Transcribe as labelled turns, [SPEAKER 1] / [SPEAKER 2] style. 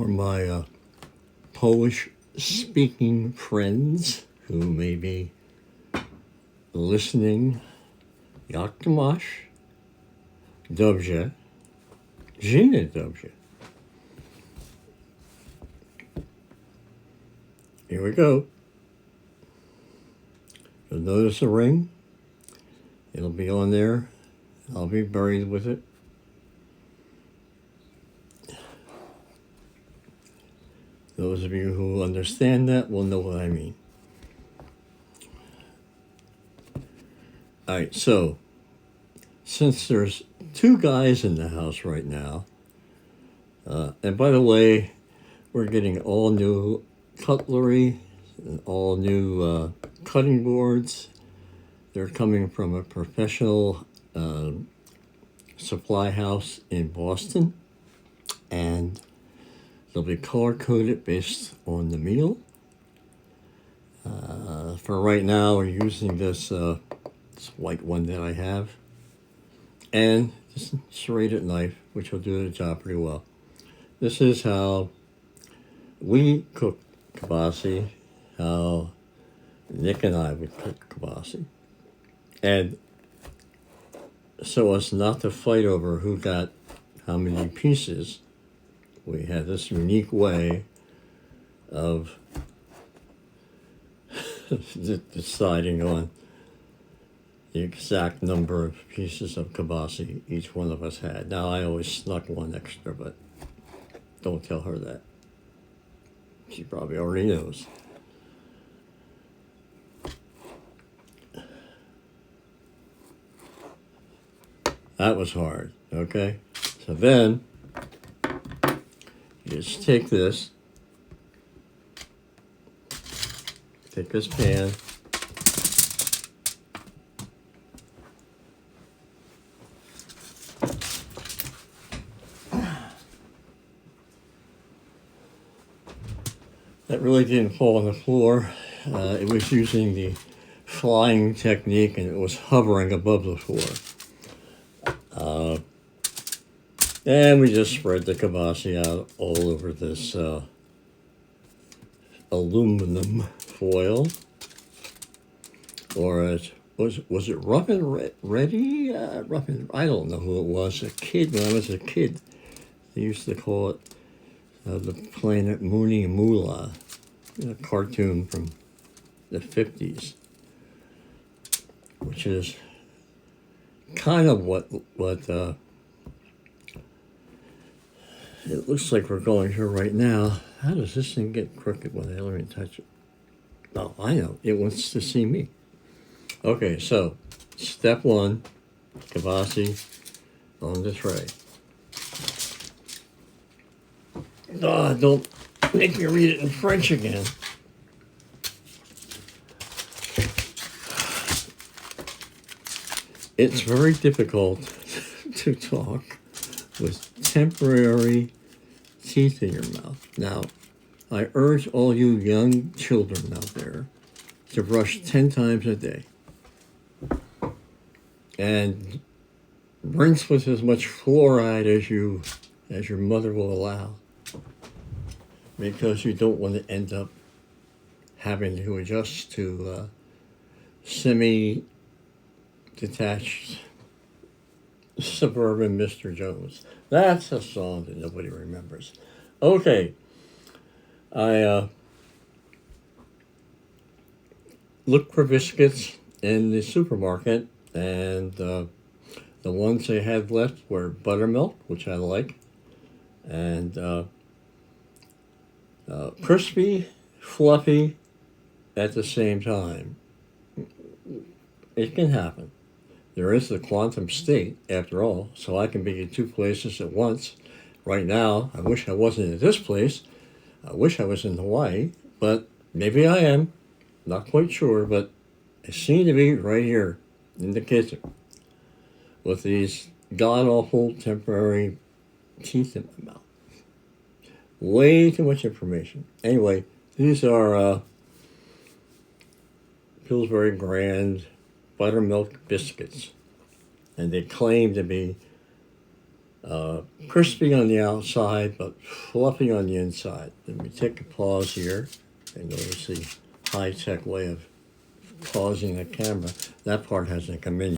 [SPEAKER 1] for my Polish speaking friends who may be listening. Jak to masz? Dobrze. Dzień dobrze. Here we go. You'll notice the ring. It'll be on there. I'll be buried with it. Those of you who understand that will know what I mean. All right, so since there's two guys in the house right now, and by the way, we're getting all new cutlery and all new cutting boards. They're coming from a professional supply house in Boston, and they'll be color-coded based on the meal. For right now, we're using this white one that I have, and this serrated knife, which will do the job pretty well. This is how we cook kibasi, how Nick and I would cook kibasi. And so as not to fight over who got how many pieces, we had this unique way of deciding on the exact number of pieces of kibasi each one of us had. Now, I always snuck one extra, but don't tell her that. She probably already knows. That was hard, okay? So then, you just take this pan, that really didn't fall on the floor. It was using the flying technique, and it was hovering above the floor. And we just spread the kibasi out all over this aluminum foil, or was it Rough and Ready? I don't know who it was. When I was a kid, they used to call it the Planet Mooney Moolah, a cartoon from the 50s, which is kind of what it looks like we're going here right now. How does this thing get crooked when I let me touch it? Oh, I know. It wants to see me. Okay, so step one, kibasi on the tray. Oh, don't make me read it in French again. It's very difficult to talk with temporary teeth in your mouth. Now, I urge all you young children out there to brush 10 times a day and rinse with as much fluoride as your mother will allow, because you don't want to end up having to adjust to semi-detached suburban Mr. Jones. That's a song that nobody remembers. Okay, I looked for biscuits in the supermarket, and the ones they had left were buttermilk, which I like, and crispy, fluffy at the same time. It can happen. There is the quantum state, after all, so I can be in two places at once. Right now, I wish I wasn't at this place. I wish I was in Hawaii, but maybe I am. Not quite sure, but I seem to be right here in the kitchen with these god-awful temporary teeth in my mouth. Way too much information. Anyway, these are Pillsbury Grand buttermilk biscuits, and they claim to be Crispy on the outside, but fluffy on the inside. Let me take a pause here and notice the high-tech way of pausing the camera. That part hasn't come in